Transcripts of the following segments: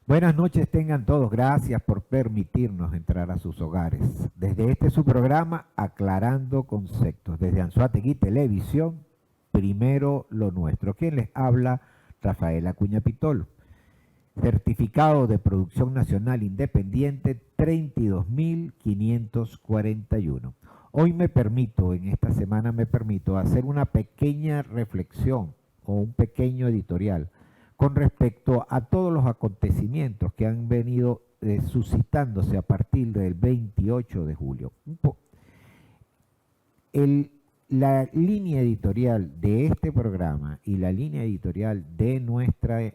Buenas noches tengan todos, gracias por permitirnos entrar a sus hogares. Desde este su programa, Aclarando Conceptos, desde Anzoátegui Televisión, primero lo nuestro. ¿Quién les habla? Rafael Acuña Pitolo. Certificado de Producción Nacional Independiente 32.541. Hoy en esta semana me permito hacer una pequeña reflexión o un pequeño editorial con respecto a todos los acontecimientos que han venido suscitándose a partir del 28 de julio. La línea editorial de este programa y la línea editorial de nuestra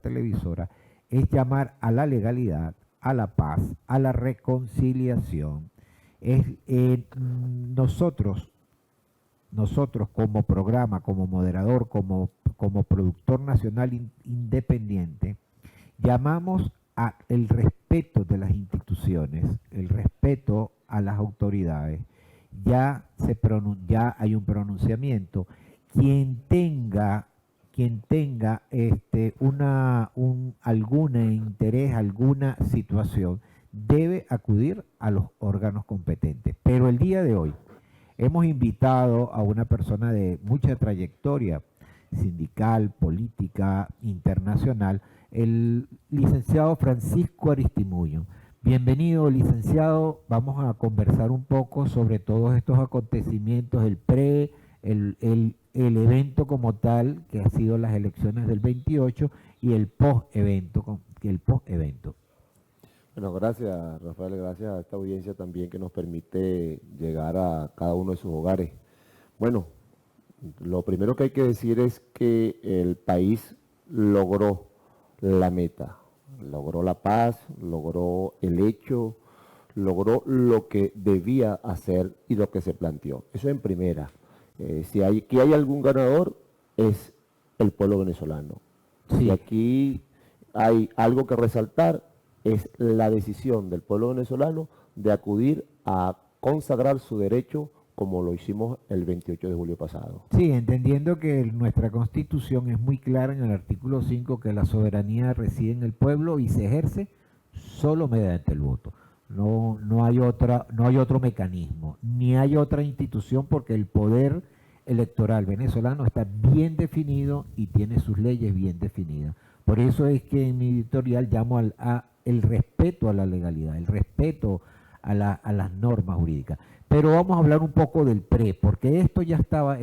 televisora es llamar a la legalidad, a la paz, a la reconciliación. Nosotros como programa, como moderador, como productor nacional independiente, llamamos a el respeto de las instituciones, el respeto a las autoridades. Ya hay un pronunciamiento. Quien tenga alguna interés, alguna situación, debe acudir a los órganos competentes. Pero el día de hoy hemos invitado a una persona de mucha trayectoria sindical, política, internacional, el licenciado Francisco Aristimuño. Bienvenido, licenciado. Vamos a conversar un poco sobre todos estos acontecimientos, el evento como tal, que ha sido las elecciones del 28, y el post-evento. Bueno, gracias Rafael, gracias a esta audiencia también que nos permite llegar a cada uno de sus hogares. Bueno, lo primero que hay que decir es que el país logró la meta, logró la paz, logró el hecho, logró lo que debía hacer y lo que se planteó. Eso en primera. Si aquí hay algún ganador, es el pueblo venezolano. Sí. Si aquí hay algo que resaltar, es la decisión del pueblo venezolano de acudir a consagrar su derecho como lo hicimos el 28 de julio pasado. Sí, entendiendo que nuestra Constitución es muy clara en el artículo 5 que la soberanía reside en el pueblo y se ejerce solo mediante el voto. No hay otro mecanismo, ni hay otra institución, porque el poder electoral venezolano está bien definido y tiene sus leyes bien definidas. Por eso es que en mi editorial llamo el respeto a la legalidad, el respeto a las normas jurídicas. Pero vamos a hablar un poco del porque esto ya estaba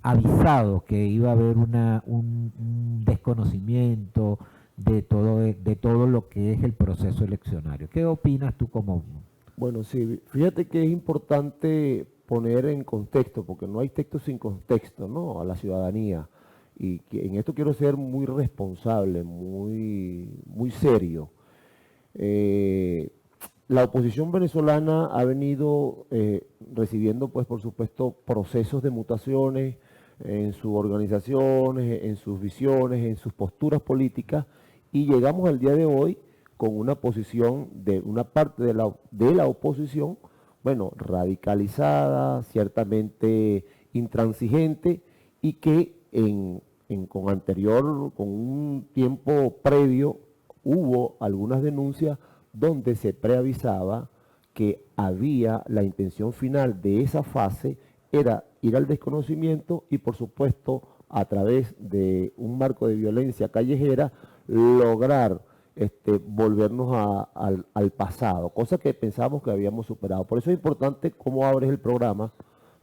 avisado que iba a haber un desconocimiento de todo lo que es el proceso eleccionario. ¿Qué opinas tú como? Bueno, sí, fíjate que es importante poner en contexto, porque no hay texto sin contexto, ¿no? A la ciudadanía. Y que en esto quiero ser muy responsable, muy serio. La oposición venezolana ha venido recibiendo, pues, por supuesto, procesos de mutaciones en sus organizaciones, en sus visiones, en sus posturas políticas, y llegamos al día de hoy con una posición de una parte de la oposición, bueno, radicalizada, ciertamente intransigente, y que con un tiempo previo, hubo algunas denuncias donde se preavisaba que había la intención final de esa fase era ir al desconocimiento y, por supuesto, a través de un marco de violencia callejera, lograr volvernos al pasado, cosa que pensábamos que habíamos superado. Por eso es importante cómo abres el programa,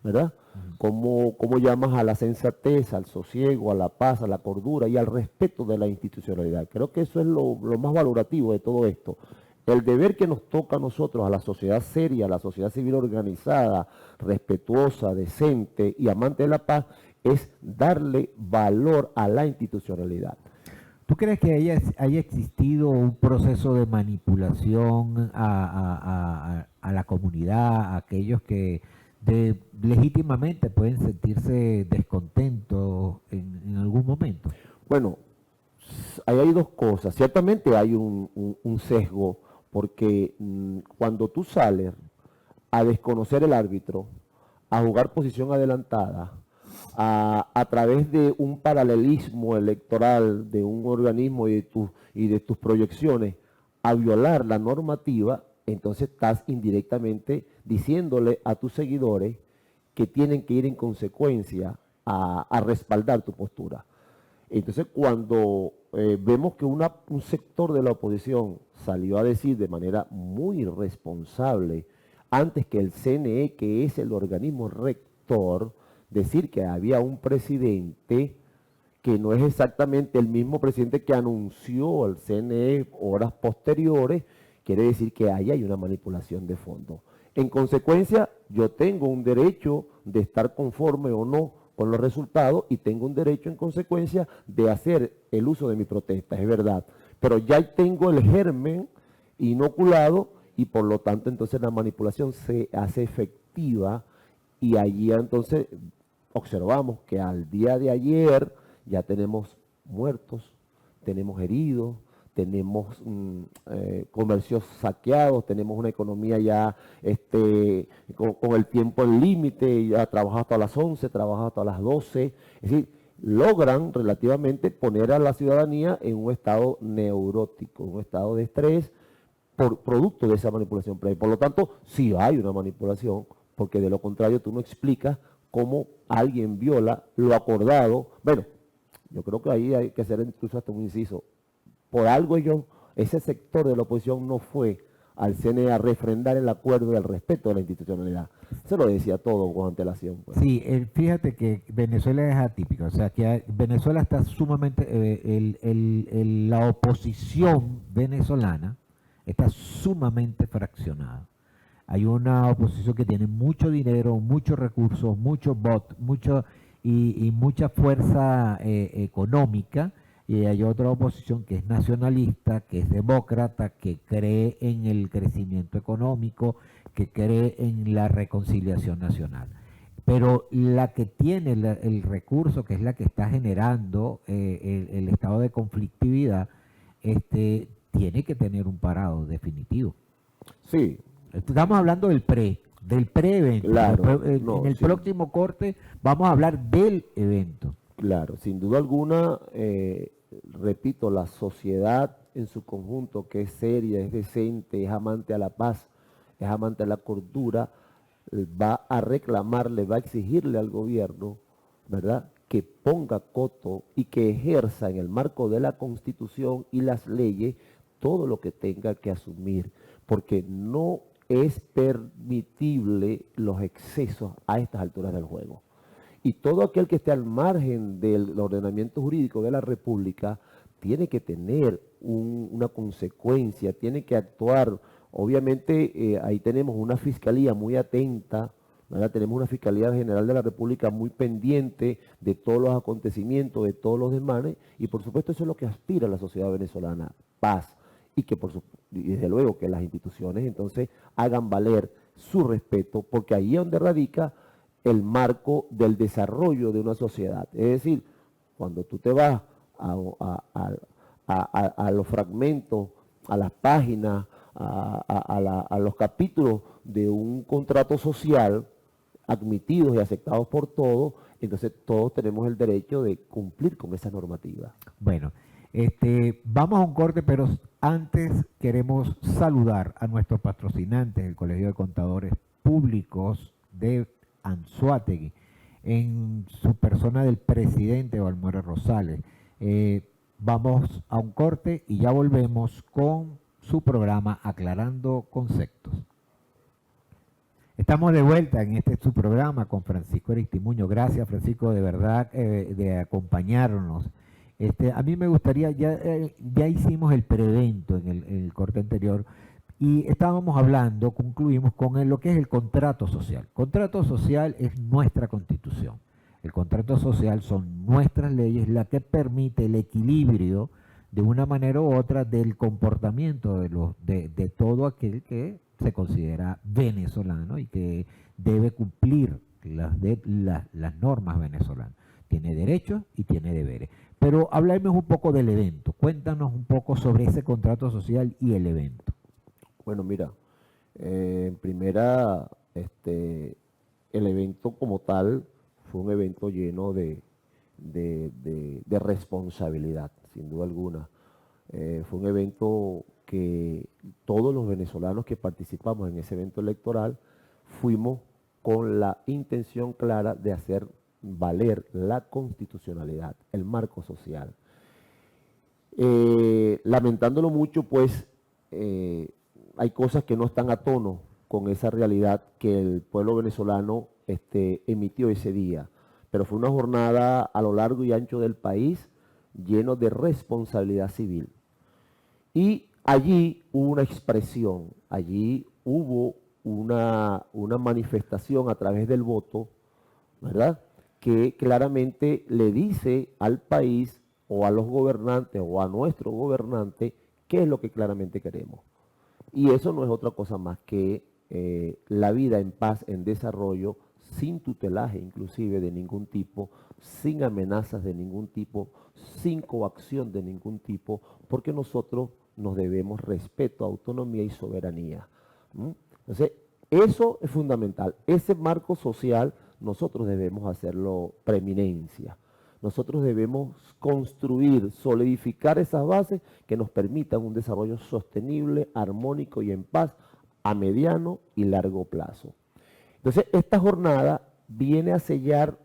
¿verdad? Cómo llamas a la sensatez, al sosiego, a la paz, a la cordura y al respeto de la institucionalidad. Creo que eso es lo más valorativo de todo esto. El deber que nos toca a nosotros, a la sociedad seria, a la sociedad civil organizada, respetuosa, decente y amante de la paz, es darle valor a la institucionalidad. ¿Tú crees que haya existido un proceso de manipulación a la comunidad, a aquellos que legítimamente pueden sentirse descontentos en algún momento? Bueno, ahí hay dos cosas. Ciertamente hay un sesgo, porque cuando tú sales a desconocer el árbitro, a jugar posición adelantada, a través de un paralelismo electoral de un organismo y de tus proyecciones a violar la normativa, entonces estás indirectamente diciéndole a tus seguidores que tienen que ir en consecuencia a respaldar tu postura. Entonces, cuando vemos que un sector de la oposición salió a decir de manera muy irresponsable, antes que el CNE, que es el organismo rector, decir que había un presidente que no es exactamente el mismo presidente que anunció al CNE horas posteriores, quiere decir que ahí hay una manipulación de fondo. En consecuencia, yo tengo un derecho de estar conforme o no con los resultados y tengo un derecho en consecuencia de hacer el uso de mi protesta, es verdad. Pero ya tengo el germen inoculado y por lo tanto entonces la manipulación se hace efectiva y allí entonces observamos que al día de ayer ya tenemos muertos, tenemos heridos, tenemos comercios saqueados, tenemos una economía ya con el tiempo en límite, ya trabaja hasta las 11, trabaja hasta las 12, es decir, logran relativamente poner a la ciudadanía en un estado neurótico, un estado de estrés por producto de esa manipulación previa. Por lo tanto, sí hay una manipulación, porque de lo contrario tú no explicas cómo alguien viola lo acordado. Bueno, yo creo que ahí hay que hacer incluso hasta un inciso. Por algo ese sector de la oposición no fue al CNE a refrendar el acuerdo y el respeto de la institucionalidad. Se lo decía todo con antelación. Pues. Sí, fíjate que Venezuela es atípica, o sea que Venezuela está sumamente, la oposición venezolana está sumamente fraccionada. Hay una oposición que tiene mucho dinero, muchos recursos, muchos votos, y mucha fuerza económica, y hay otra oposición que es nacionalista, que es demócrata, que cree en el crecimiento económico, que cree en la reconciliación nacional. Pero la que tiene el recurso, que es la que está generando el estado de conflictividad, tiene que tener un parado definitivo. Sí. Estamos hablando del pre-evento. Claro, En el próximo corte vamos a hablar del evento. Claro, sin duda alguna, repito, la sociedad en su conjunto, que es seria, es decente, es amante a la paz, es amante a la cordura, va a reclamarle, va a exigirle al gobierno, ¿verdad?, que ponga coto y que ejerza en el marco de la Constitución y las leyes todo lo que tenga que asumir, porque no es permitible los excesos a estas alturas del juego. Y todo aquel que esté al margen del ordenamiento jurídico de la República tiene que tener una consecuencia, tiene que actuar. Obviamente ahí tenemos una fiscalía muy atenta, ¿verdad? Tenemos una Fiscalía General de la República muy pendiente de todos los acontecimientos, de todos los desmanes, y por supuesto eso es lo que aspira la sociedad venezolana, paz, y que y desde luego que las instituciones entonces hagan valer su respeto, porque ahí es donde radica el marco del desarrollo de una sociedad. Es decir, cuando tú te vas a los fragmentos, a las páginas, a los capítulos de un contrato social admitidos y aceptados por todos, entonces todos tenemos el derecho de cumplir con esa normativa. Bueno, vamos a un corte, pero antes queremos saludar a nuestros patrocinantes, el Colegio de Contadores Públicos de Anzoátegui, en su persona del presidente Balmuero Rosales. Vamos a un corte y ya volvemos con su programa Aclarando Conceptos. Estamos de vuelta en su programa con Francisco Aristimuño. Gracias, Francisco, de verdad, de acompañarnos. A mí me gustaría, ya hicimos el prevento en el corte anterior, y estábamos hablando, concluimos con lo que es el contrato social. Contrato social es nuestra Constitución. El contrato social son nuestras leyes, la que permite el equilibrio de una manera u otra del comportamiento de todo aquel que se considera venezolano y que debe cumplir las normas venezolanas. Tiene derechos y tiene deberes. Pero hablemos un poco del evento. Cuéntanos un poco sobre ese contrato social y el evento. Bueno, mira, en primera, el evento como tal fue un evento lleno de responsabilidad, sin duda alguna. Fue un evento que todos los venezolanos que participamos en ese evento electoral fuimos con la intención clara de hacer valer la constitucionalidad, el marco social. Lamentándolo mucho, pues hay cosas que no están a tono con esa realidad que el pueblo venezolano emitió ese día. Pero fue una jornada a lo largo y ancho del país lleno de responsabilidad civil. Y allí hubo una expresión, allí hubo una manifestación a través del voto, ¿verdad?, que claramente le dice al país o a los gobernantes o a nuestro gobernante qué es lo que claramente queremos. Y eso no es otra cosa más que la vida en paz, en desarrollo, sin tutelaje inclusive de ningún tipo, sin amenazas de ningún tipo, sin coacción de ningún tipo, porque nosotros nos debemos respeto, autonomía y soberanía. Entonces, eso es fundamental. Ese marco social nosotros debemos hacerlo preeminencia. Nosotros debemos construir, solidificar esas bases que nos permitan un desarrollo sostenible, armónico y en paz a mediano y largo plazo. Entonces, esta jornada viene a sellar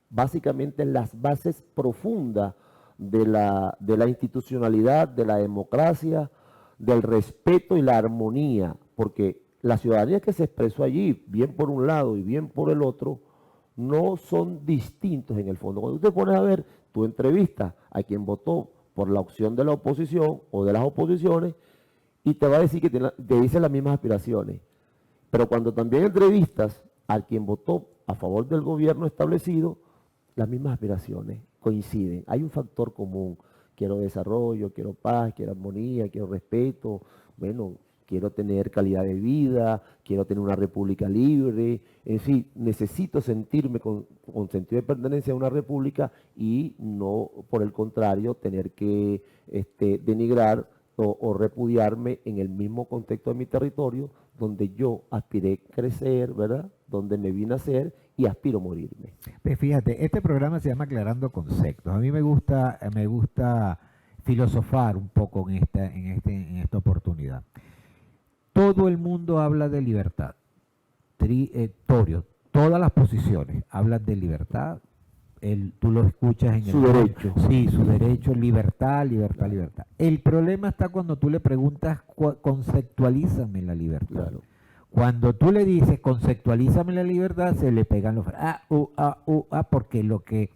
básicamente las bases profundas de la institucionalidad, de la democracia, del respeto y la armonía, porque la ciudadanía que se expresó allí, bien por un lado y bien por el otro, no son distintos en el fondo. Cuando tú te pones a ver, tú entrevistas a quien votó por la opción de la oposición o de las oposiciones y te va a decir que te dice las mismas aspiraciones. Pero cuando también entrevistas a quien votó a favor del gobierno establecido, las mismas aspiraciones coinciden. Hay un factor común. Quiero desarrollo, quiero paz, quiero armonía, quiero respeto. Bueno, quiero tener calidad de vida, quiero tener una república libre. En fin, necesito sentirme con sentido de pertenencia a una república y no, por el contrario, tener que denigrar o repudiarme en el mismo contexto de mi territorio donde yo aspiré crecer, ¿verdad?, donde me vine a ser y aspiro a morirme. Pues fíjate, este programa se llama Aclarando Conceptos. A mí me gusta filosofar un poco en esta oportunidad. Todo el mundo habla de libertad. Torio, todas las posiciones hablan de libertad. Tú lo escuchas en su derecho. Sí, su derecho, libertad, libertad, libertad. El problema está cuando tú le preguntas, conceptualízame la libertad. Claro. Cuando tú le dices, conceptualízame la libertad, se le pegan los porque lo que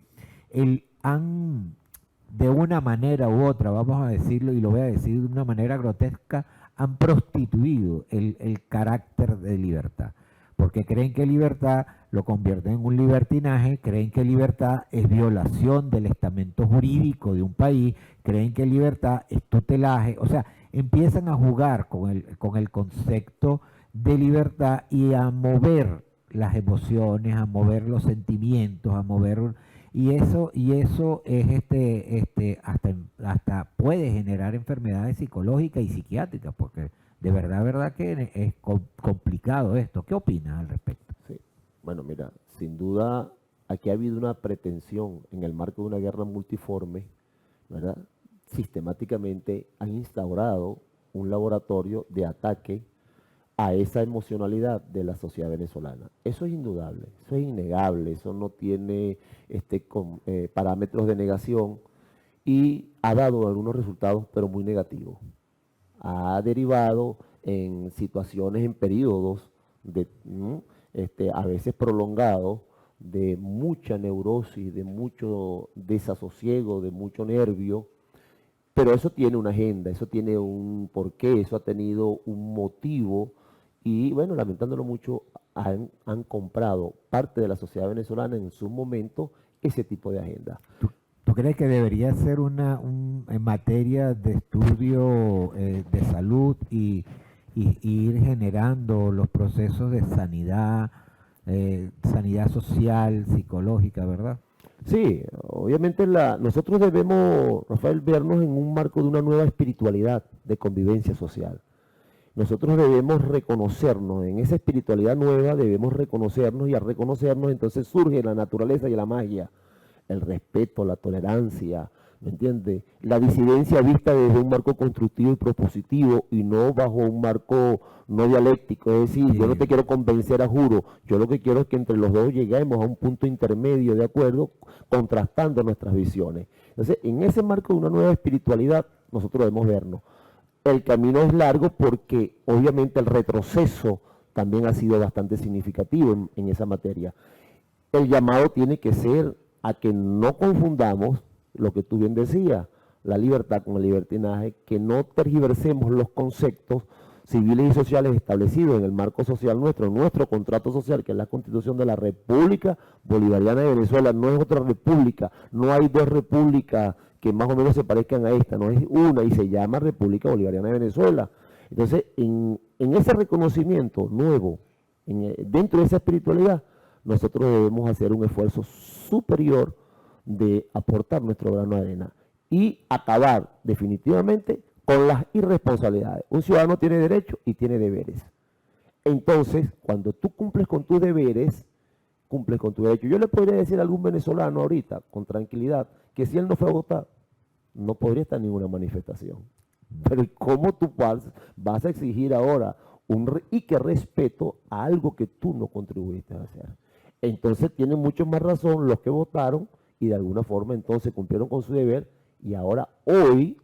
de una manera u otra, vamos a decirlo, y lo voy a decir de una manera grotesca, han prostituido el carácter de libertad. Porque creen que libertad lo convierten en un libertinaje, creen que libertad es violación del estamento jurídico de un país, creen que libertad es tutelaje, o sea, empiezan a jugar con el concepto de libertad y a mover las emociones, a mover los sentimientos, a mover, y eso es hasta puede generar enfermedades psicológicas y psiquiátricas, porque de verdad que es complicado esto. ¿Qué opinas al respecto? Sí. Bueno, mira, sin duda aquí ha habido una pretensión en el marco de una guerra multiforme, ¿verdad? Sistemáticamente han instaurado un laboratorio de ataque a esa emocionalidad de la sociedad venezolana. Eso es indudable, eso es innegable, eso no tiene parámetros de negación y ha dado algunos resultados, pero muy negativos. Ha derivado en situaciones, en periodos a veces prolongados, de mucha neurosis, de mucho desasosiego, de mucho nervio, pero eso tiene una agenda, eso tiene un porqué, eso ha tenido un motivo y bueno, lamentándolo mucho, han comprado parte de la sociedad venezolana en su momento ese tipo de agenda. ¿Tú crees que debería ser en materia de estudio de salud y ir generando los procesos de sanidad social, psicológica, ¿verdad? Sí, obviamente nosotros debemos, Rafael, vernos en un marco de una nueva espiritualidad de convivencia social. nosotros debemos reconocernos, en esa espiritualidad nueva debemos reconocernos, y al reconocernos entonces surge la naturaleza y la magia, el respeto, la tolerancia, ¿me entiendes? La disidencia vista desde un marco constructivo y propositivo y no bajo un marco no dialéctico, es decir, yo no te quiero convencer a juro, yo lo que quiero es que entre los dos lleguemos a un punto intermedio de acuerdo, contrastando nuestras visiones. Entonces, en ese marco de una nueva espiritualidad, nosotros debemos vernos. El camino es largo porque obviamente el retroceso también ha sido bastante significativo en esa materia. El llamado tiene que ser a que no confundamos lo que tú bien decías, la libertad con el libertinaje, que no tergiversemos los conceptos civiles y sociales establecidos en el marco social nuestro contrato social, que es la Constitución de la República Bolivariana de Venezuela. No es otra república, no hay dos repúblicas que más o menos se parezcan a esta, no es una, y se llama República Bolivariana de Venezuela. Entonces, en ese reconocimiento nuevo, dentro de esa espiritualidad, nosotros debemos hacer un esfuerzo superior de aportar nuestro grano de arena y acabar definitivamente con las irresponsabilidades. Un ciudadano tiene derechos y tiene deberes. Entonces, cuando tú cumples con tus deberes, cumples con tu derecho. Yo le podría decir a algún venezolano ahorita, con tranquilidad, que si él no fue a votar, no podría estar en ninguna manifestación. Pero ¿cómo tú vas a exigir ahora y que respeto a algo que tú no contribuiste a hacer? Entonces tienen mucho más razón los que votaron y de alguna forma entonces cumplieron con su deber y ahora hoy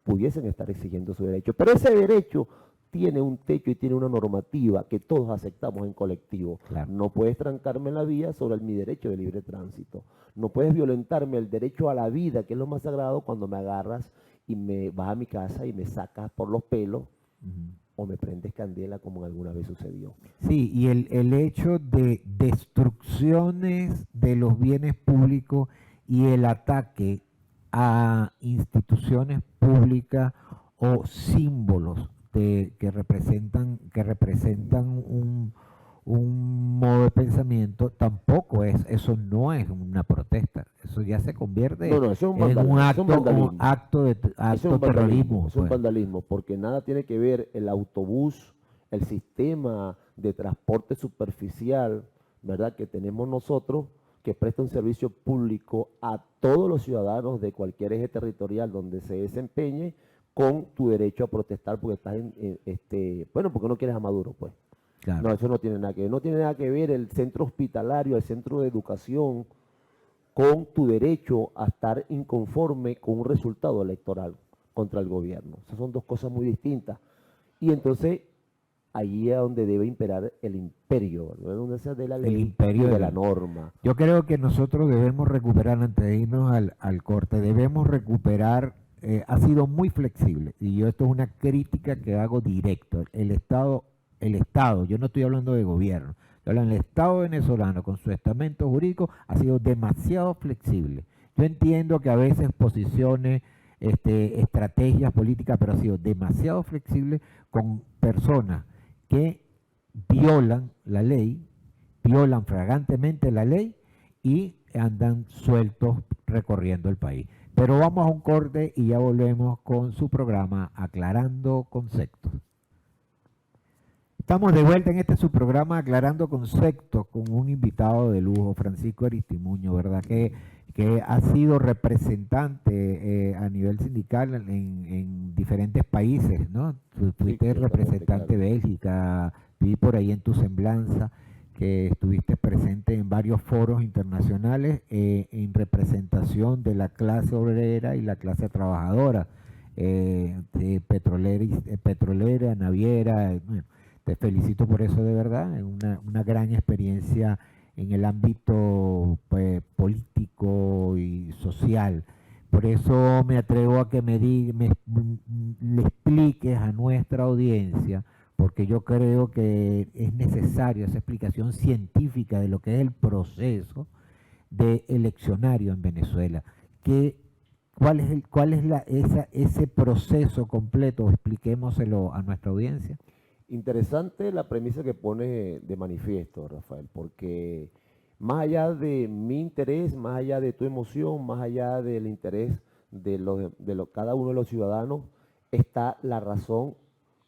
pudiesen estar exigiendo su derecho. Pero ese derecho tiene un techo y tiene una normativa que todos aceptamos en colectivo. Claro. No puedes trancarme la vía sobre mi derecho de libre tránsito. No puedes violentarme el derecho a la vida, que es lo más sagrado, cuando me agarras y me vas a mi casa y me sacas por los pelos o me prendes candela, como alguna vez sucedió. Sí, y el hecho de destrucciones de los bienes públicos y el ataque a instituciones públicas o símbolos que representan un modo de pensamiento, tampoco eso no es una protesta, eso ya se convierte No, eso es un en un acto de terrorismo. Es un vandalismo, porque nada tiene que ver el autobús, el sistema de transporte superficial, ¿verdad?, que tenemos nosotros, que presta un servicio público a todos los ciudadanos de cualquier eje territorial donde se desempeñe, con tu derecho a protestar porque estás porque no quieres a Maduro, pues. Claro. No, eso no tiene nada que ver. No tiene nada que ver el centro hospitalario, el centro de educación, con tu derecho a estar inconforme con un resultado electoral contra el gobierno. Esas son dos cosas muy distintas. Y entonces, ahí es donde debe imperar el imperio, ¿no? Donde se de la ley, el imperio de la norma. Yo creo que nosotros debemos recuperar, antes de irnos al corte, debemos recuperar, ha sido muy flexible, y esto es una crítica que hago directo, el Estado, yo no estoy hablando de gobierno, estoy hablando del Estado venezolano con su estamento jurídico ha sido demasiado flexible. Yo entiendo que a veces posiciones, estrategias políticas, pero ha sido demasiado flexible con personas que violan la ley, violan flagrantemente la ley y andan sueltos recorriendo el país. Pero vamos a un corte y ya volvemos con su programa Aclarando Conceptos. Estamos de vuelta en su programa Aclarando Conceptos con un invitado de lujo, Francisco Aristimuño, ¿verdad? Que ha sido representante a nivel sindical en diferentes países, ¿no? Fuiste representante de Bélgica, vi por ahí en tu semblanza que estuviste presente en varios foros internacionales en representación de la clase obrera y la clase trabajadora, de petrolera, naviera, bueno. Te felicito por eso, de verdad, es una gran experiencia en el ámbito, pues, político y social. Por eso me atrevo a que le expliques a nuestra audiencia, porque yo creo que es necesaria esa explicación científica de lo que es el proceso de eleccionario en Venezuela. ¿Cuál es ese proceso completo? Expliquémoselo a nuestra audiencia. Interesante la premisa que pone de manifiesto, Rafael, porque más allá de mi interés, más allá de tu emoción, más allá del interés de cada uno de los ciudadanos, está la razón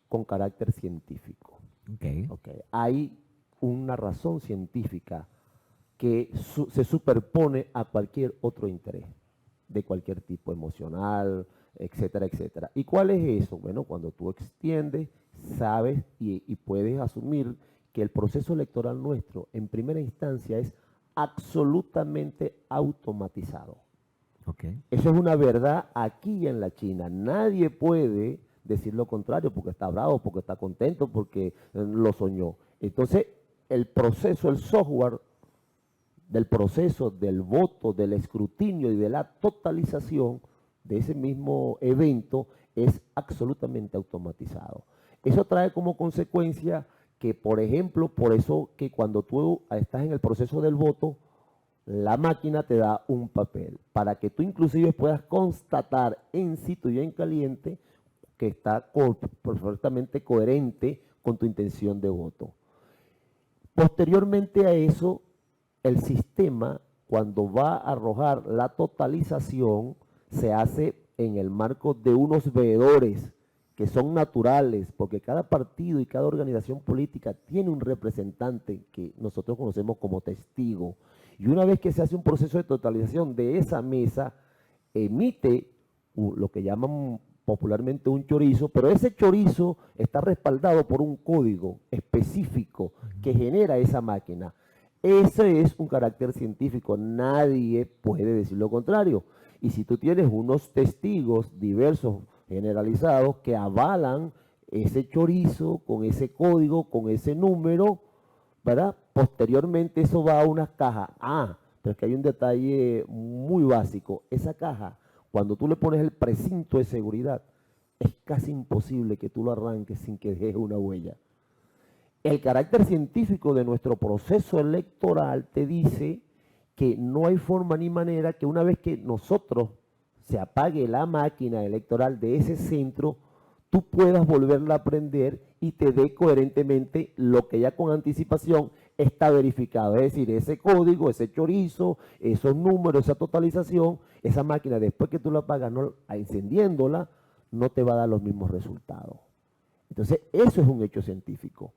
con carácter científico. Ok. Okay. Hay una razón científica que se superpone a cualquier otro interés, de cualquier tipo, emocional, etcétera, etcétera. ¿Y cuál es eso? Bueno, cuando tú extiendes, sabes y puedes asumir que el proceso electoral nuestro, en primera instancia, es absolutamente automatizado. Okay. Eso es una verdad aquí en la China. Nadie puede decir lo contrario porque está bravo, porque está contento, porque lo soñó. Entonces, el proceso, el software del proceso del voto, del escrutinio y de la totalización de ese mismo evento es absolutamente automatizado. Eso trae como consecuencia que, por ejemplo, por eso que cuando tú estás en el proceso del voto, la máquina te da un papel para que tú inclusive puedas constatar en situ y en caliente que está perfectamente coherente con tu intención de voto. Posteriormente a eso, el sistema, cuando va a arrojar la totalización, se hace en el marco de unos veedores que son naturales, porque cada partido y cada organización política tiene un representante que nosotros conocemos como testigo. Y una vez que se hace un proceso de totalización de esa mesa, emite lo que llaman popularmente un chorizo, pero ese chorizo está respaldado por un código específico que genera esa máquina. Ese es un carácter científico, nadie puede decir lo contrario. Y si tú tienes unos testigos diversos, generalizados, que avalan ese chorizo con ese código, con ese número, ¿verdad? Posteriormente eso va a una caja. Pero es que hay un detalle muy básico. Esa caja, cuando tú le pones el precinto de seguridad, es casi imposible que tú lo arranques sin que dejes una huella. El carácter científico de nuestro proceso electoral te dice que no hay forma ni manera que una vez que nosotros se apague la máquina electoral de ese centro, tú puedas volverla a prender y te dé coherentemente lo que ya con anticipación está verificado. Es decir, ese código, ese chorizo, esos números, esa totalización, esa máquina después que tú la apagas, encendiéndola, no te va a dar los mismos resultados. Entonces, eso es un hecho científico.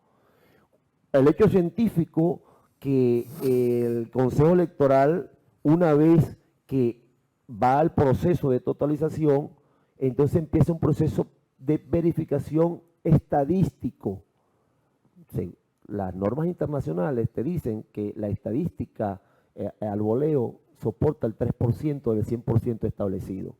El hecho científico que el Consejo Electoral, una vez que va al proceso de totalización, entonces empieza un proceso de verificación estadístico. Las normas internacionales te dicen que la estadística al voleo soporta el 3% del 100% establecido.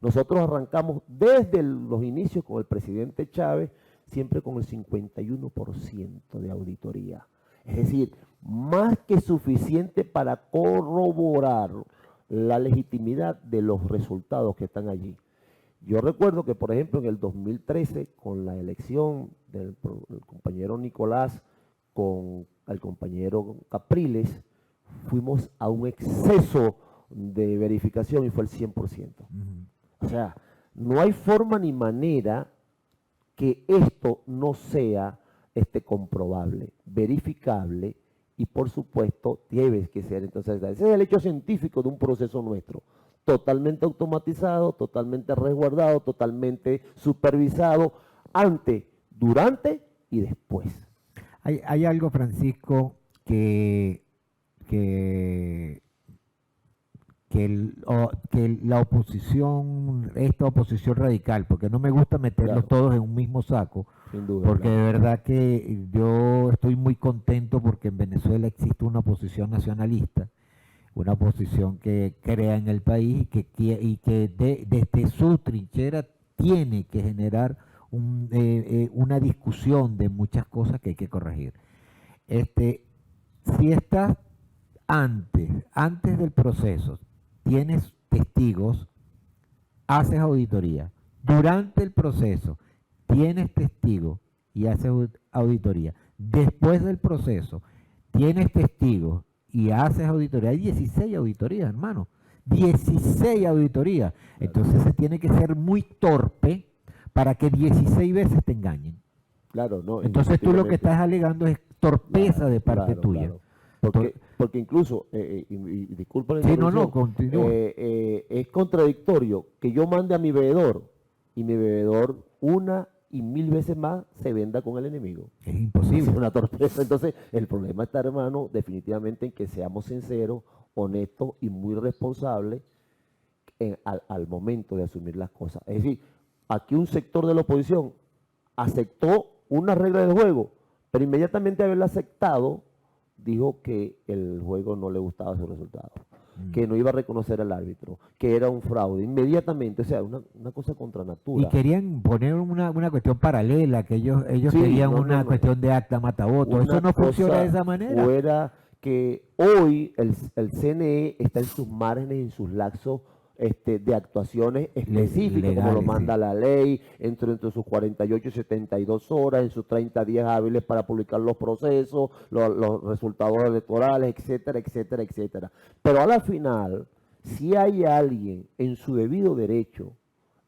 Nosotros arrancamos desde los inicios con el presidente Chávez, siempre con el 51% de auditoría. Es decir, más que suficiente para corroborar la legitimidad de los resultados que están allí. Yo recuerdo que, por ejemplo, en el 2013, con la elección del compañero Nicolás con el compañero Capriles, fuimos a un exceso de verificación y fue el 100%. O sea, no hay forma ni manera que esto no sea comprobable, verificable y por supuesto debe que ser. Entonces, ese es el hecho científico de un proceso nuestro, totalmente automatizado, totalmente resguardado, totalmente supervisado, antes, durante y después. Hay algo, Francisco, que la oposición, esta oposición radical, porque no me gusta meterlos todos en un mismo saco, sin duda, porque de verdad que yo estoy muy contento porque en Venezuela existe una oposición nacionalista, una oposición que crea en el país y que desde su trinchera tiene que generar una discusión de muchas cosas que hay que corregir. Si estás antes del proceso, tienes testigos, haces auditoría. Durante el proceso, tienes testigos y haces auditoría. Después del proceso, tienes testigos y haces auditoría. Hay 16 auditorías, hermano. 16 auditorías. Entonces se tiene que ser muy torpe para que 16 veces te engañen. Claro, no. Entonces tú lo que estás alegando es torpeza de parte tuya. Claro. Porque incluso, y disculpa la interrupción, es contradictorio que yo mande a mi veedor y mi veedor una y 1000 veces más se venda con el enemigo. Es imposible. Es una torpeza. Entonces, el problema está, hermano, definitivamente en que seamos sinceros, honestos y muy responsables al momento de asumir las cosas. Es decir, aquí un sector de la oposición aceptó una regla del juego, pero inmediatamente haberla aceptado, dijo que el juego no le gustaba su resultado, que no iba a reconocer al árbitro, que era un fraude, inmediatamente, o sea, una cosa contra natura. Y querían poner una cuestión paralela, que ellos Sí, querían no, una no, no. cuestión de acta mataboto. Eso Una no funciona cosa de esa manera. fuera que hoy el CNE está en sus márgenes, en sus lapsos de actuaciones específicas, como lo legales, manda sí. la ley, entre sus 48 y 72 horas, en sus 30 días hábiles para publicar los procesos, los resultados electorales, etcétera, etcétera, etcétera. Pero a la final, si hay alguien en su debido derecho,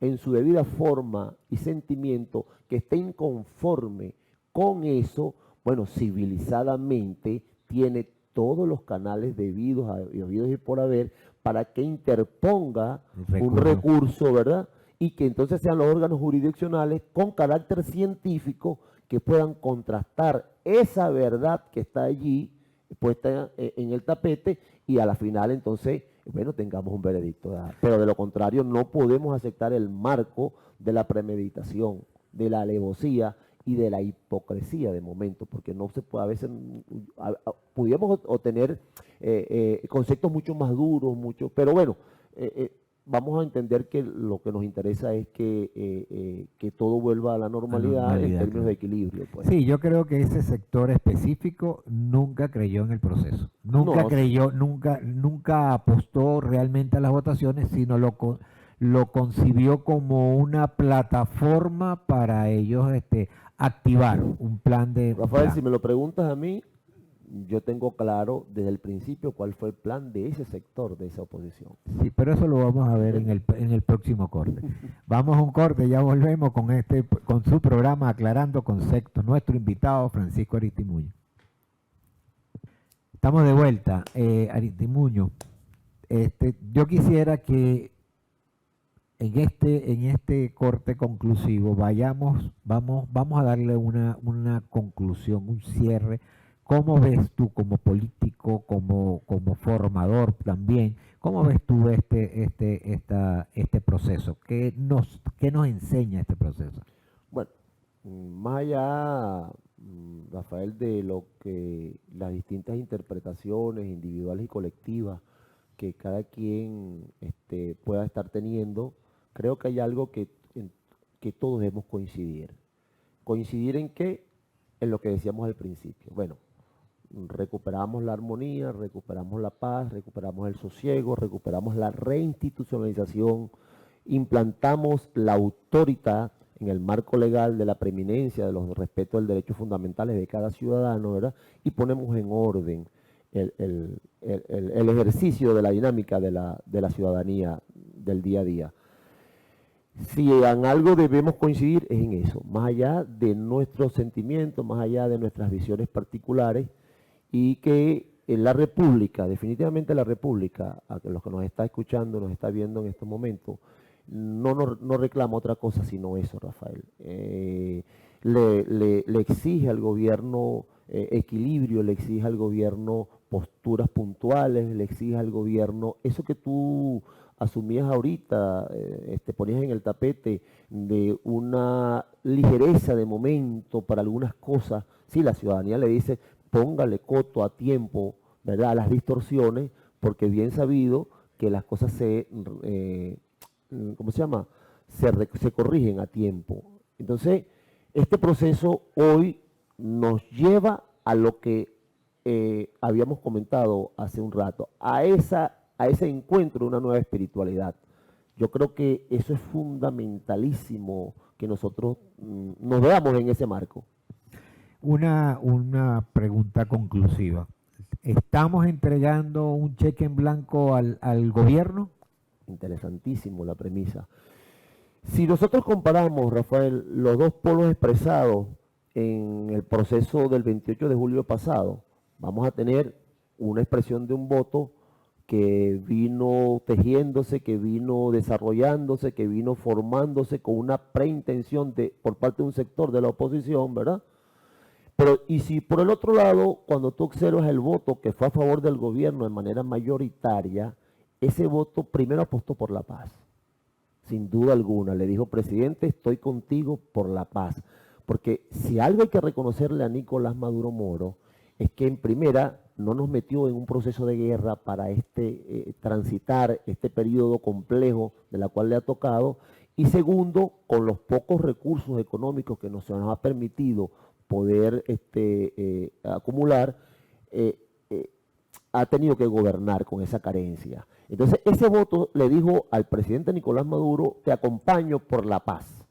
en su debida forma y sentimiento que esté inconforme con eso, bueno, civilizadamente tiene todos los canales debidos y por haber para que interponga un recurso, ¿verdad? Y que entonces sean los órganos jurisdiccionales con carácter científico que puedan contrastar esa verdad que está allí puesta en el tapete y a la final entonces, bueno, tengamos un veredicto. ¿Verdad? Pero de lo contrario no podemos aceptar el marco de la premeditación, de la alevosía y de la hipocresía de momento, porque no se puede, a veces pudiéramos obtener conceptos mucho más duros, pero bueno, vamos a entender que lo que nos interesa es que todo vuelva a la normalidad en términos claro. de equilibrio. Pues. Sí, yo creo que ese sector específico nunca creyó en el proceso, nunca No, creyó, nunca apostó realmente a las votaciones, sino lo concibió como una plataforma para ellos activar un plan de... Rafael, si me lo preguntas a mí, yo tengo claro desde el principio cuál fue el plan de ese sector, de esa oposición. Sí, pero eso lo vamos a ver en el próximo corte. Vamos a un corte, ya volvemos con su programa Aclarando Conceptos. Nuestro invitado, Francisco Aristimuño. Estamos de vuelta. Aristimuño, yo quisiera que en este corte conclusivo vamos a darle una conclusión, un cierre. ¿Cómo ves tú como político, como formador también, cómo ves tú este proceso? ¿Qué nos enseña este proceso? Bueno, más allá, Rafael, de lo que las distintas interpretaciones individuales y colectivas que cada quien pueda estar teniendo, creo que hay algo que todos debemos coincidir. ¿Coincidir en qué? En lo que decíamos al principio. Bueno, recuperamos la armonía, recuperamos la paz, recuperamos el sosiego, recuperamos la reinstitucionalización, implantamos la autoridad en el marco legal de la preeminencia, de los respetos de derechos fundamentales de cada ciudadano, ¿verdad? Y ponemos en orden el ejercicio de la dinámica de la ciudadanía del día a día. Si en algo debemos coincidir es en eso, más allá de nuestros sentimientos, más allá de nuestras visiones particulares, y que en la República, definitivamente la República, a los que nos está escuchando, nos está viendo en estos momentos, no reclama otra cosa sino eso, Rafael. Le exige al gobierno equilibrio, le exige al gobierno posturas puntuales, le exige al gobierno eso que tú asumías ahorita, ponías en el tapete de una ligereza de momento para algunas cosas. Sí, la ciudadanía le dice, póngale coto a tiempo, ¿verdad?, a las distorsiones, porque bien sabido que las cosas ¿cómo se llama?, se corrigen a tiempo. Entonces, este proceso hoy nos lleva a lo que habíamos comentado hace un rato, a ese encuentro de una nueva espiritualidad. Yo creo que eso es fundamentalísimo, que nosotros nos veamos en ese marco. Una pregunta conclusiva. ¿Estamos entregando un cheque en blanco al gobierno? Interesantísimo la premisa. Si nosotros comparamos, Rafael, los dos polos expresados en el proceso del 28 de julio pasado, vamos a tener una expresión de un voto que vino tejiéndose, que vino desarrollándose, que vino formándose con una preintención por parte de un sector de la oposición, ¿verdad? Pero, y si por el otro lado, cuando tú observas el voto que fue a favor del gobierno de manera mayoritaria, ese voto primero apostó por la paz, sin duda alguna. Le dijo, presidente, estoy contigo por la paz. Porque si algo hay que reconocerle a Nicolás Maduro Moro, es que en primera no nos metió en un proceso de guerra para transitar este periodo complejo de la cual le ha tocado, y segundo, con los pocos recursos económicos que nos ha permitido poder acumular, ha tenido que gobernar con esa carencia. Entonces, ese voto le dijo al presidente Nicolás Maduro, te acompaño por la paz.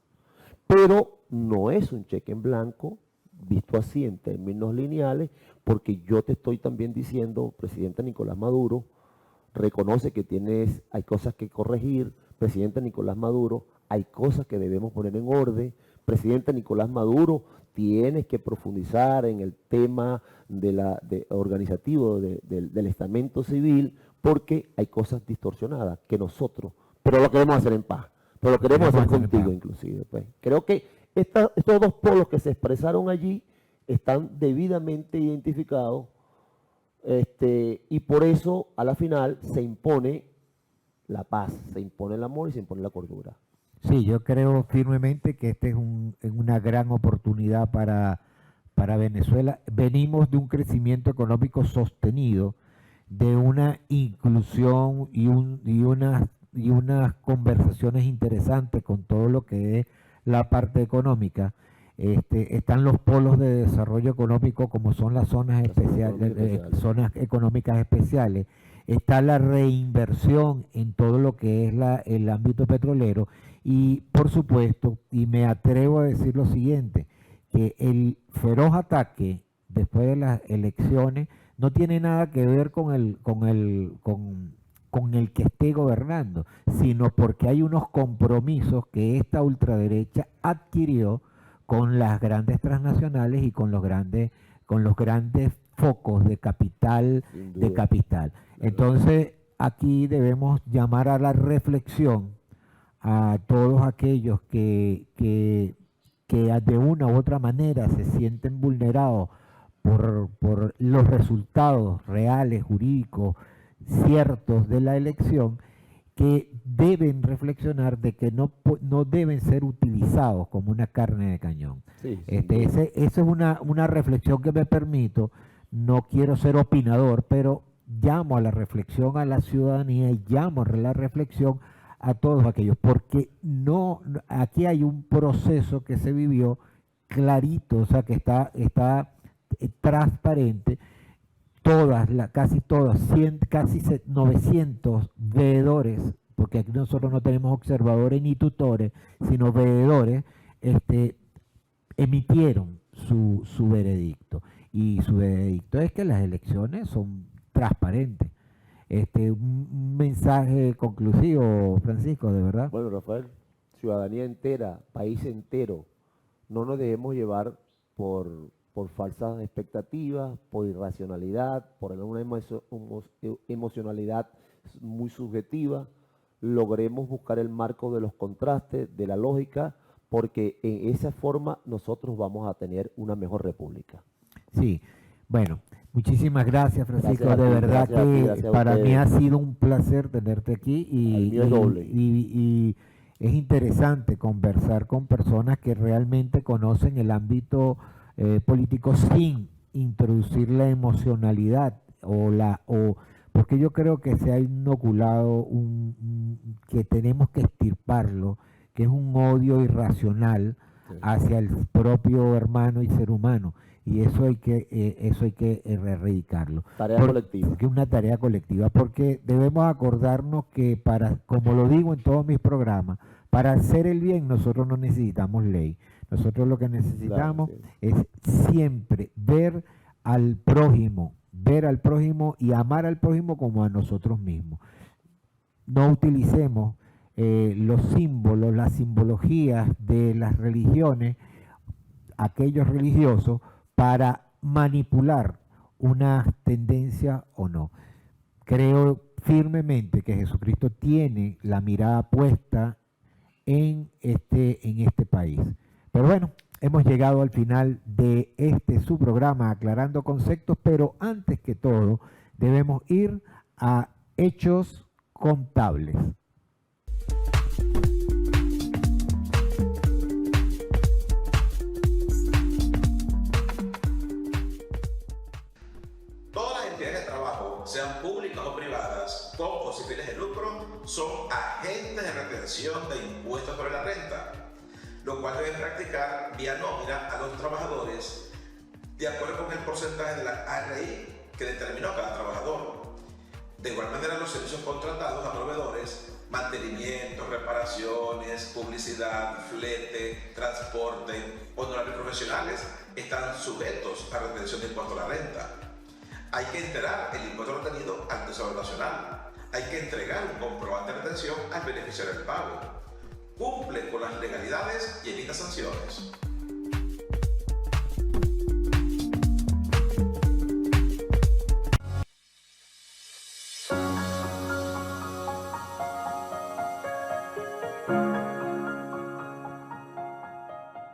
Pero no es un cheque en blanco, visto así en términos lineales, porque yo te estoy también diciendo, presidente Nicolás Maduro, reconoce que hay cosas que corregir, presidente Nicolás Maduro, hay cosas que debemos poner en orden, presidente Nicolás Maduro, tienes que profundizar en el tema organizativo del estamento civil, porque hay cosas distorsionadas que nosotros, pero lo queremos hacer en paz, pero lo queremos hacer contigo inclusive. Pues. Creo que estos dos polos que se expresaron allí están debidamente identificados, y por eso a la final se impone la paz, se impone el amor y se impone la cordura. Sí, yo creo firmemente que esta es una gran oportunidad para Venezuela. Venimos de un crecimiento económico sostenido, de una inclusión y unas conversaciones interesantes con todo lo que es la parte económica. Están los polos de desarrollo económico como son las zonas especiales, zonas económicas especiales. Está la reinversión en todo lo que es el ámbito petrolero y, por supuesto, y me atrevo a decir lo siguiente, que el feroz ataque después de las elecciones no tiene nada que ver con el que esté gobernando, sino porque hay unos compromisos que esta ultraderecha adquirió con las grandes transnacionales y con los grandes focos de capital. Entonces, aquí debemos llamar a la reflexión a todos aquellos que de una u otra manera se sienten vulnerados por los resultados reales, jurídicos, ciertos de la elección, que deben reflexionar de que no deben ser utilizados como una carne de cañón. Sí, Esa es una reflexión que me permito. No quiero ser opinador, pero llamo a la reflexión a la ciudadanía y llamo a la reflexión a todos aquellos, porque aquí hay un proceso que se vivió clarito, o sea, que está transparente. Casi todas, casi 900 veedores, porque aquí nosotros no tenemos observadores ni tutores, sino veedores, emitieron su veredicto. Y su veredicto es que las elecciones son transparentes. Un mensaje conclusivo, Francisco, de verdad. Bueno, Rafael, ciudadanía entera, país entero, no nos debemos llevar por falsas expectativas, por irracionalidad, por una emocionalidad muy subjetiva. Logremos buscar el marco de los contrastes, de la lógica, porque en esa forma nosotros vamos a tener una mejor república. Sí, bueno, muchísimas gracias, Francisco. Gracias a ti, de verdad gracias que a para ustedes. mí ha sido un placer tenerte aquí El mío es doble. y es interesante conversar con personas que realmente conocen el ámbito político sin introducir la emocionalidad porque yo creo que se ha inoculado que tenemos que extirparlo, que es un odio irracional hacia el propio hermano y ser humano, y eso hay que erradicarlo. Colectiva. Porque es una tarea colectiva, porque debemos acordarnos que como lo digo en todos mis programas, para hacer el bien nosotros no necesitamos ley. Nosotros lo que necesitamos es siempre ver al prójimo y amar al prójimo como a nosotros mismos. No utilicemos los símbolos, las simbologías de las religiones, aquellos religiosos, para manipular una tendencia o no. Creo firmemente que Jesucristo tiene la mirada puesta en este país. Pero bueno, hemos llegado al final de su programa Aclarando Conceptos, pero antes que todo debemos ir a hechos contables. Todas las entidades de trabajo, sean públicas o privadas, con o sin fines de lucro, son agentes de retención de impuestos sobre la renta, lo cual deben practicar vía nómina a los trabajadores de acuerdo con el porcentaje de la ARI que determinó cada trabajador. De igual manera, los servicios contratados a proveedores, mantenimiento, reparaciones, publicidad, flete, transporte, honorarios profesionales, están sujetos a retención de impuesto a la renta. Hay que enterar el impuesto retenido al Tesoro Nacional. Hay que entregar un comprobante de retención al beneficiario del pago. Cumple con las legalidades y evita sanciones.